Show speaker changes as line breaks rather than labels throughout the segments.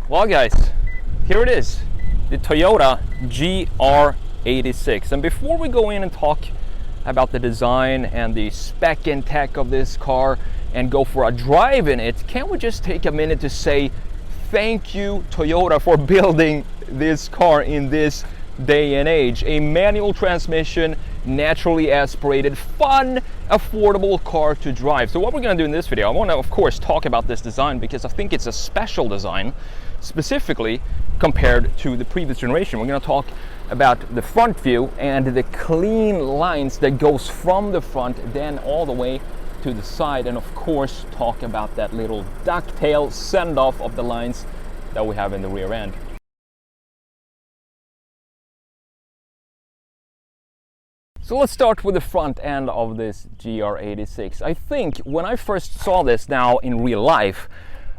Well guys, here it is, the Toyota GR86. And before we go in and talk about the design and the spec and tech of this car and go for a drive in it, can't we just take a minute to say thank you Toyota for building this car in this day and age. A manual transmission, naturally aspirated, fun, affordable car to drive. So what we're going to do in this video, I want to of course talk about this design because I think it's a special design, specifically compared to the previous generation. We're going to talk about the front view and the clean lines that goes from the front then all the way to the side, and of course talk about that little ducktail send off of the lines that we have in the rear end. So let's start with the front end of this GR86. I think when I first saw this now in real life,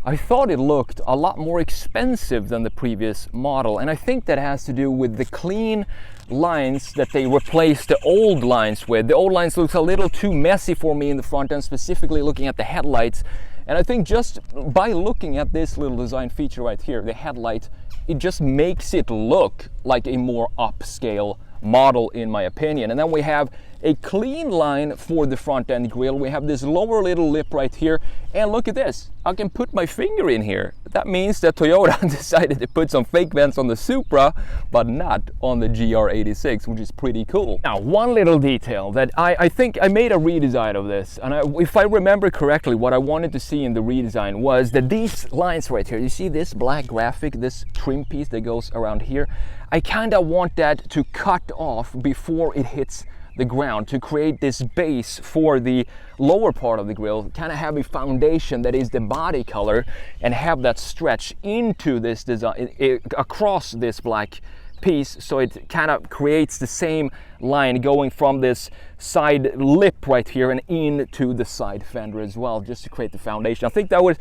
I thought it looked a lot more expensive than the previous model, and I think that has to do with the clean lines that they replaced the old lines with. The old lines looked a little too messy for me in the front end, specifically looking at the headlights. And I think just by looking at this little design feature right here, the headlight, it just makes it look like a more upscale model in my opinion. And then we have a clean line for the front end grille. We have this lower little lip right here, and look at this, I can put my finger in here. That means that Toyota decided to put some fake vents on the Supra but not on the GR86, which is pretty cool. Now one little detail that I think I made a redesign of this, and if I remember correctly, what I wanted to see in the redesign was that these lines right here, you see this black graphic, this trim piece that goes around here, I kind of want that to cut off before it hits the ground to create this base for the lower part of the grille, kind of have a foundation that is the body color and have that stretch into this design across this black piece, so it kind of creates the same line going from this side lip right here and into the side fender as well, just to create the foundation. I think that would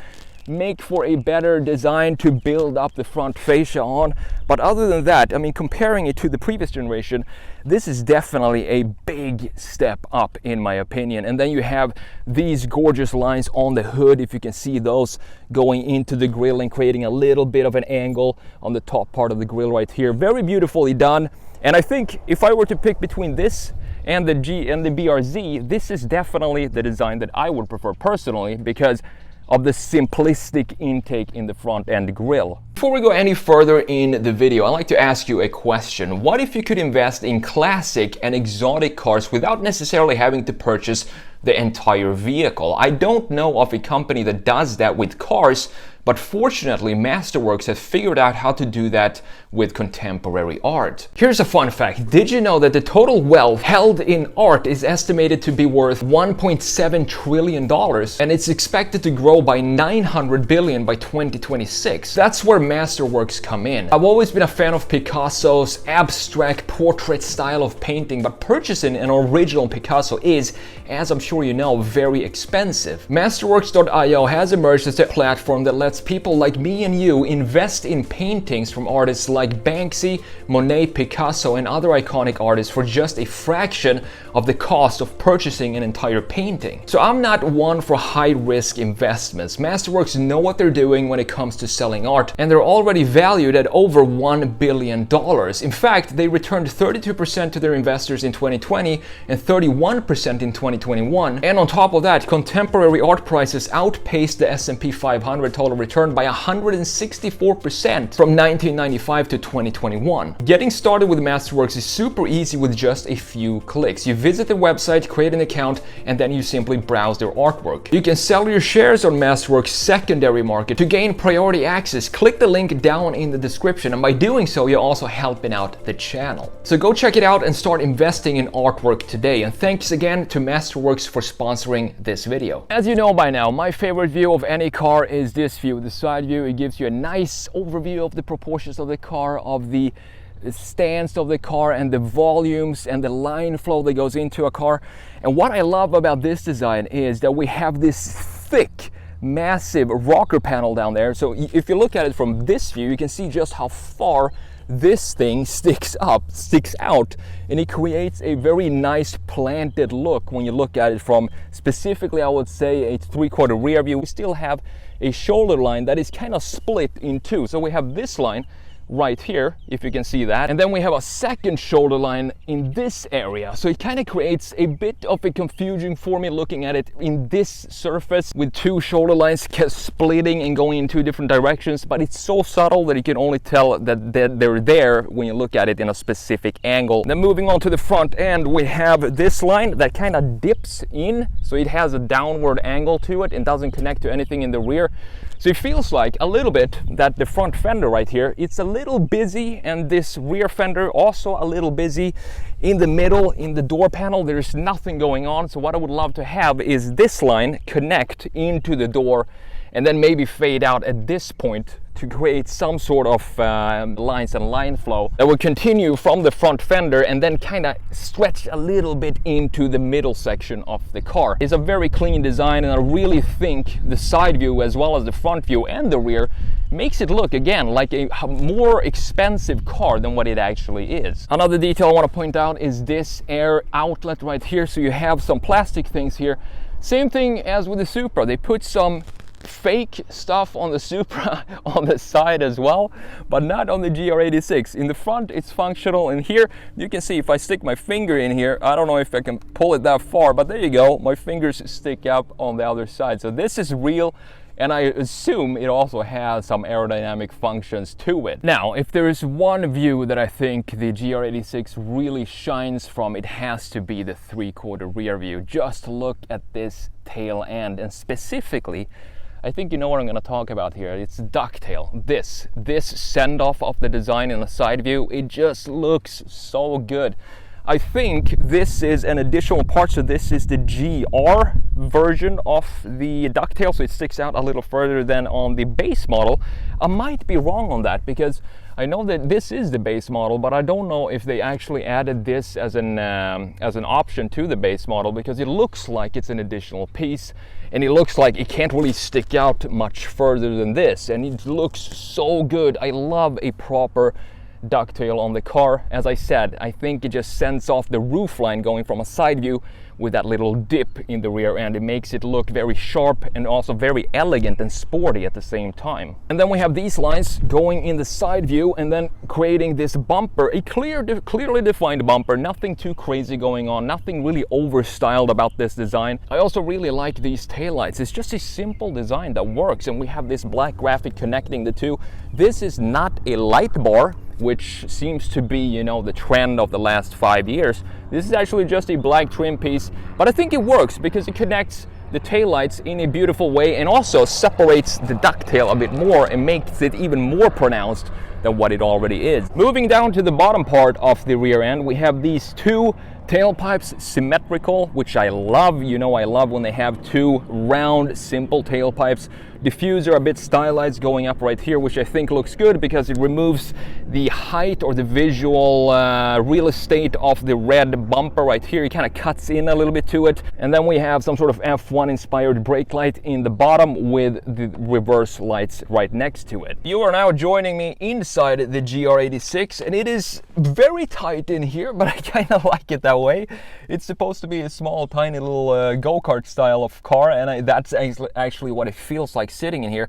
make for a better design to build up the front fascia on. But other than that, I mean, comparing it to the previous generation, this is definitely a big step up in my opinion. And then you have these gorgeous lines on the hood, if you can see those going into the grille and creating a little bit of an angle on the top part of the grille right here. Very beautifully done. And I think if I were to pick between this and the BRZ, this is definitely the design that I would prefer personally because of the simplistic intake in the front end grille. Before we go any further in the video, I'd like to ask you a question. What if you could invest in classic and exotic cars without necessarily having to purchase the entire vehicle? I don't know of a company that does that with cars, but fortunately Masterworks has figured out how to do that with contemporary art. Here's a fun fact. Did you know that the total wealth held in art is estimated to be worth $1.7 trillion, and it's expected to grow by 900 billion by 2026? That's where Masterworks come in. I've always been a fan of Picasso's abstract portrait style of painting, but purchasing an original Picasso is, as I'm sure you know, very expensive. Masterworks.io has emerged as a platform that lets people like me and you invest in paintings from artists like Banksy, Monet, Picasso, and other iconic artists for just a fraction of the cost of purchasing an entire painting. So I'm not one for high-risk investments. Masterworks know what they're doing when it comes to selling art, and they're already valued at over $1 billion. In fact, they returned 32% to their investors in 2020 and 31% in 2021. And on top of that, contemporary art prices outpaced the S&P 500 total return by 164% from 1995 to 2021. Getting started with Masterworks is super easy with just a few clicks. You visit the website, create an account, and then you simply browse their artwork. You can sell your shares on Masterworks secondary market. To gain priority access, click the link down in the description, and by doing so, you're also helping out the channel. So go check it out and start investing in artwork today. And thanks again to Masterworks for sponsoring this video. As you know by now, my favorite view of any car is this view view. The side view, it gives you a nice overview of the proportions of the car, of the stance of the car and the volumes and the line flow that goes into a car. And what I love about this design is that we have this thick, massive rocker panel down there. So if you look at it from this view, you can see just how far this thing sticks out, and it creates a very nice planted look when you look at it from, specifically I would say, a 3/4 rear view. We still have a shoulder line that is kind of split in two. So we have this line right here, if you can see that, and then we have a second shoulder line in this area. So it kind of creates a bit of a confusion for me looking at it in this surface with two shoulder lines splitting and going in two different directions, but it's so subtle that you can only tell that they're there when you look at it in a specific angle. Then moving on to the front end, we have this line that kind of dips in, so it has a downward angle to it and doesn't connect to anything in the rear. So it feels like a little bit that the front fender right here, it's a little busy, and this rear fender also a little busy. In the middle, in the door panel, there's nothing going on. So what I would love to have is this line connect into the door and then maybe fade out at this point to create some sort of lines and line flow that will continue from the front fender and then kind of stretch a little bit into the middle section of the car. It's a very clean design, and I really think the side view as well as the front view and the rear makes it look, again, like a more expensive car than what it actually is. Another detail I want to point out is this air outlet right here. So you have some plastic things here. Same thing as with the Supra. They put some fake stuff on the Supra on the side as well, but not on the GR86. In the front it's functional, and here you can see if I stick my finger in here, I don't know if I can pull it that far, but there you go, my fingers stick up on the other side. So this is real, and I assume it also has some aerodynamic functions to it. Now, if there is one view that I think the GR86 really shines from, it has to be the 3/4 rear view. Just look at this tail end, and specifically, I think you know what I'm going to talk about here. It's ducktail. This send-off of the design in the side view, it just looks so good. I think this is an additional part, so this is the GR version of the ducktail, so it sticks out a little further than on the base model. I might be wrong on that, because I know that this is the base model, but I don't know if they actually added this as an option to the base model, because it looks like it's an additional piece, and it looks like it can't really stick out much further than this, and it looks so good. I love a proper ducktail on the car. As I said, I think it just sends off the roofline going from a side view with that little dip in the rear end. It makes it look very sharp and also very elegant and sporty at the same time. And then we have these lines going in the side view and then creating this bumper, a clearly defined bumper, nothing too crazy going on, nothing really overstyled about this design. I also really like these taillights. It's just a simple design that works, and we have this black graphic connecting the two. This is not a light bar, which seems to be, you know, the trend of the last 5 years. This is actually just a black trim piece, but I think it works because it connects the taillights in a beautiful way and also separates the ducktail a bit more and makes it even more pronounced than what it already is. Moving down to the bottom part of the rear end, we have these two tailpipes symmetrical, which I love. You know, I love when they have two round, simple tailpipes. Diffuser a bit stylized going up right here, which I think looks good because it removes the height or the visual real estate of the red bumper right here. It kind of cuts in a little bit to it. And then we have some sort of F1 inspired brake light in the bottom with the reverse lights right next to it. You are now joining me inside the GR86, and it is very tight in here, but I kind of like it that way. It's supposed to be a small, tiny little go-kart style of car, and that's actually what it feels like sitting in here.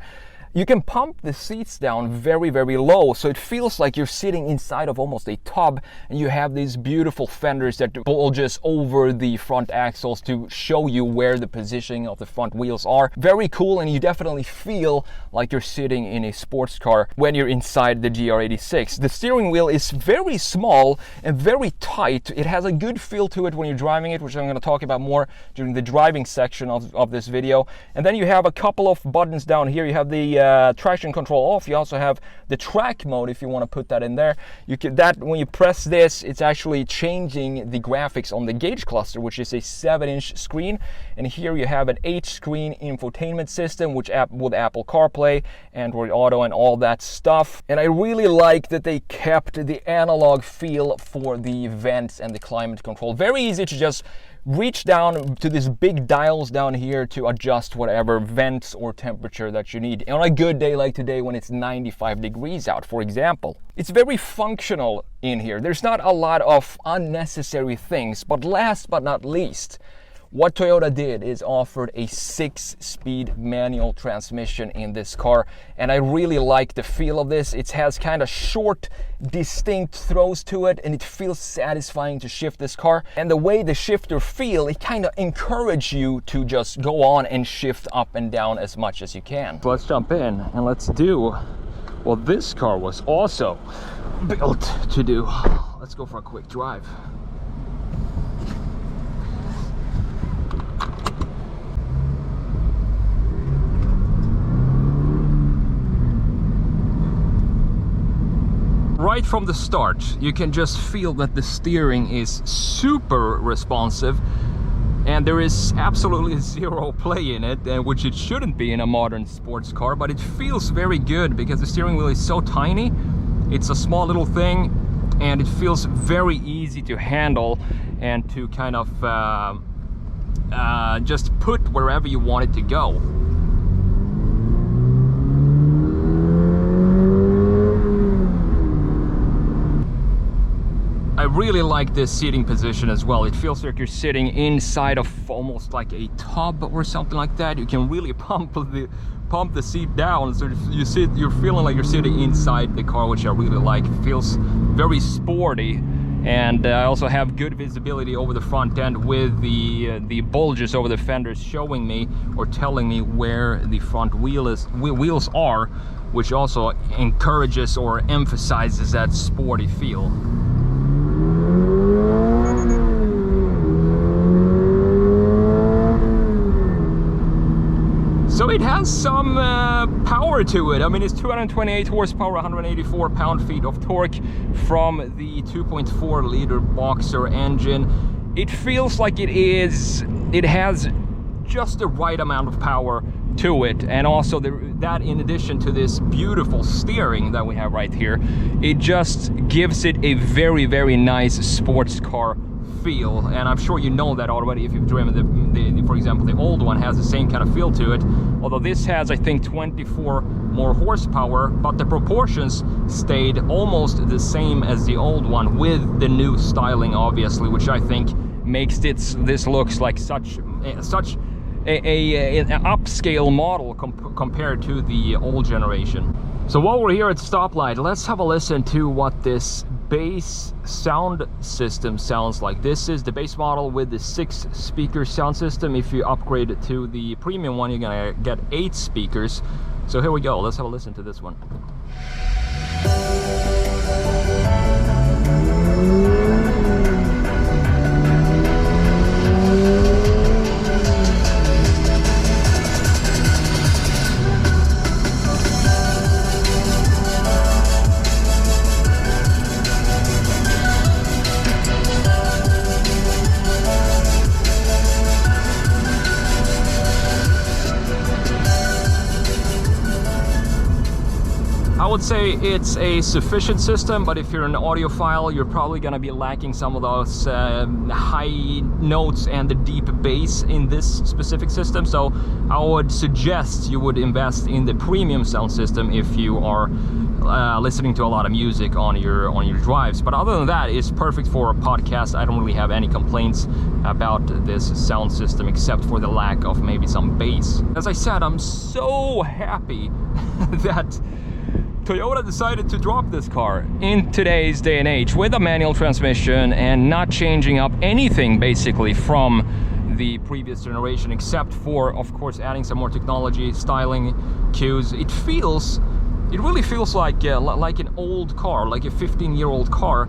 You can pump the seats down very, very low, so it feels like you're sitting inside of almost a tub, and you have these beautiful fenders that bulge just over the front axles to show you where the positioning of the front wheels are. Very cool, and you definitely feel like you're sitting in a sports car when you're inside the GR86. The steering wheel is very small and very tight. It has a good feel to it when you're driving it, which I'm going to talk about more during the driving section of this video. And then you have a couple of buttons down here. You have the the traction control off, you also have the track mode if you want to put that in there. You can, that when you press this, it's actually changing the graphics on the gauge cluster, which is a 7-inch screen. And here you have an 8-screen infotainment system, which with Apple CarPlay, Android Auto, and all that stuff. And I really like that they kept the analog feel for the vents and the climate control. Very easy to just reach down to these big dials down here to adjust whatever vents or temperature that you need on a good day like today when it's 95 degrees out, for example. It's very functional in here. There's not a lot of unnecessary things, but last but not least, what Toyota did is offered a 6-speed manual transmission in this car, and I really like the feel of this. It has kind of short, distinct throws to it, and it feels satisfying to shift this car. And the way the shifter feels, it kind of encourages you to just go on and shift up and down as much as you can. So let's jump in and let's do what this car was also built to do. Let's go for a quick drive. Right from the start, you can just feel that the steering is super responsive, and there is absolutely zero play in it, which it shouldn't be in a modern sports car, but it feels very good because the steering wheel is so tiny. It's a small little thing, and it feels very easy to handle and to kind of just put wherever you want it to go. I really like this seating position as well. It feels like you're sitting inside of almost like a tub or something like that. You can really pump the seat down, so you're feeling like you're sitting inside the car, which I really like. It feels very sporty, and I also have good visibility over the front end with the bulges over the fenders showing me or telling me where the front wheels are, which also encourages or emphasizes that sporty feel. So it has some power to it. I mean, it's 228 horsepower, 184 pound-feet of torque from the 2.4 liter Boxer engine. It feels like it has just the right amount of power to it, and also that in addition to this beautiful steering that we have right here, it just gives it a very, very nice sports car feel. And I'm sure you know that already if you've driven for example, the old one has the same kind of feel to it, although this has, I think, 24 more horsepower, but the proportions stayed almost the same as the old one with the new styling, obviously, which I think makes this looks like such an upscale model compared to the old generation. So while we're here at stoplight, let's have a listen to what this bass sound system sounds like. This is the base model with the 6-speaker sound system. If you upgrade to the premium one, you're gonna get 8 speakers. So here we go, let's have a listen to this one. I would say it's a sufficient system, but if you're an audiophile, you're probably going to be lacking some of those high notes and the deep bass in this specific system. So I would suggest you would invest in the premium sound system if you are listening to a lot of music on your drives. But other than that, it's perfect for a podcast. I don't really have any complaints about this sound system except for the lack of maybe some bass. As I said, I'm so happy that Toyota decided to drop this car in today's day and age with a manual transmission and not changing up anything basically from the previous generation, except for, of course, adding some more technology, styling, cues. It really feels like an old car, like a 15-year-old car,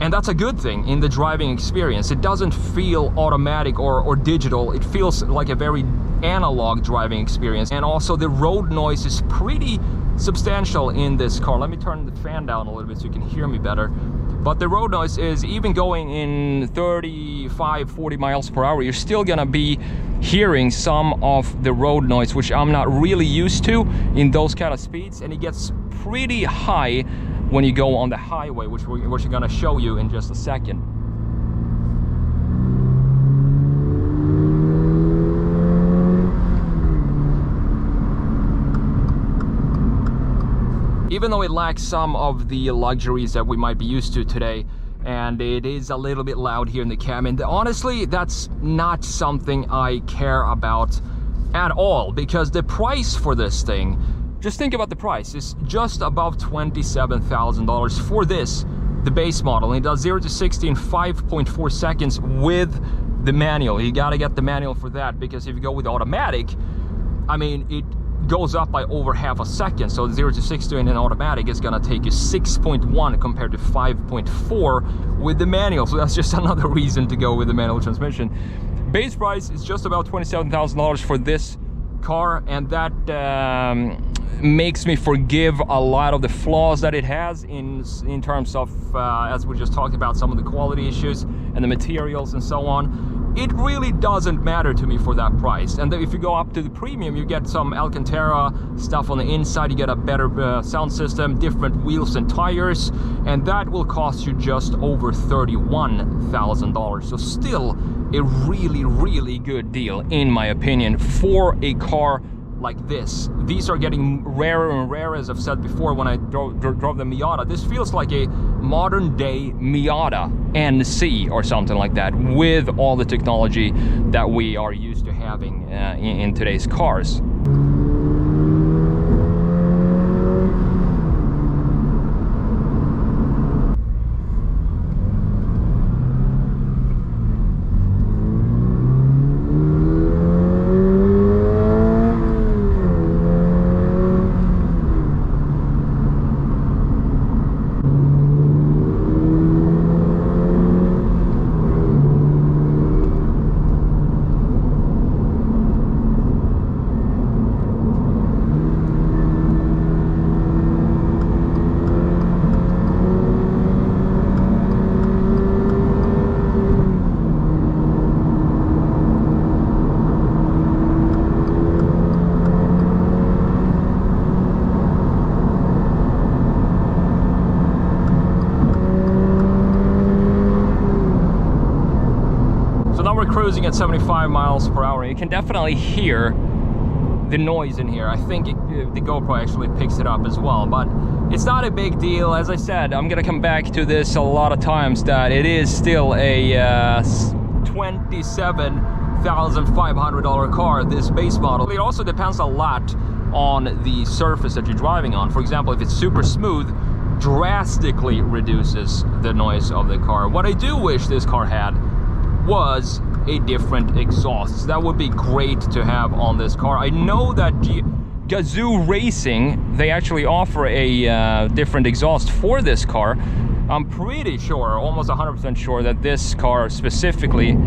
and that's a good thing in the driving experience. It doesn't feel automatic or digital. It feels like a very analog driving experience. And also the road noise is pretty substantial in this car. Let me turn the fan down a little bit so you can hear me better. But the road noise is, even going in 35-40 miles per hour, you're still gonna be hearing some of the road noise, which I'm not really used to in those kind of speeds. And it gets pretty high when you go on the highway, which we're gonna show you in just a second. Even though it lacks some of the luxuries that we might be used to today, and it is a little bit loud here in the cabin, honestly, that's not something I care about at all, because the price for this thing, just think about the price, is just above $27,000 for this, the base model. And it does 0 to 60 in 5.4 seconds with the manual. You gotta get the manual for that, because if you go with automatic, I mean, it goes up by over half a second. So 0 to 60 in an automatic is gonna take you 6.1 compared to 5.4 with the manual. So that's just another reason to go with the manual transmission. Base price is just about $27,000 for this car, and that makes me forgive a lot of the flaws that it has in terms of, as we just talked about, some of the quality issues and the materials and so on. It really doesn't matter to me for that price. And if you go up to the premium, you get some Alcantara stuff on the inside, you get a better sound system, different wheels and tires, and that will cost you just over $31,000. So still a really, really good deal, in my opinion, for a car like this. These are getting rarer and rarer, as I've said before. When I drove the Miata, this feels like a modern day Miata NC or something like that, with all the technology that we are used to having in today's cars. Cruising at 75 miles per hour, you can definitely hear the noise in here. I think the GoPro actually picks it up as well, but it's not a big deal. As I said, I'm gonna come back to this a lot of times, that it is still a $27,500 car, this base model. It also depends a lot on the surface that you're driving on. For example, if it's super smooth, drastically reduces the noise of the car. What I do wish this car had was a different exhaust. That would be great to have on this car. I know that Gazoo Racing, they actually offer a different exhaust for this car. I'm pretty sure, almost 100% sure, that this car specifically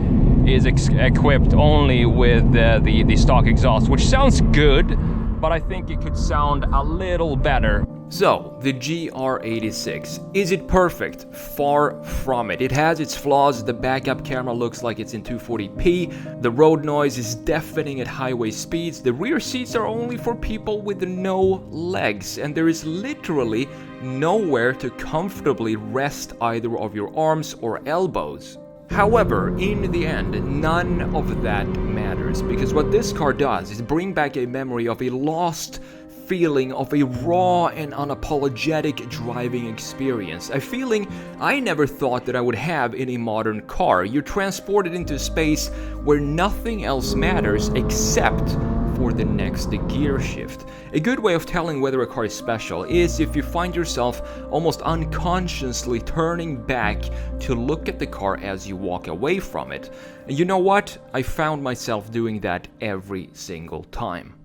is equipped only with the stock exhaust, which sounds good, but I think it could sound a little better. So, the GR86, is it perfect? Far from it. It has its flaws. The backup camera looks like it's in 240p. The road noise is deafening at highway speeds. The rear seats are only for people with no legs, and there is literally nowhere to comfortably rest either of your arms or elbows. However, in the end, none of that matters, because what this car does is bring back a memory of a lost feeling of a raw and unapologetic driving experience. A feeling I never thought that I would have in a modern car. You're transported into a space where nothing else matters except for the next gear shift. A good way of telling whether a car is special is if you find yourself almost unconsciously turning back to look at the car as you walk away from it. And you know what? I found myself doing that every single time.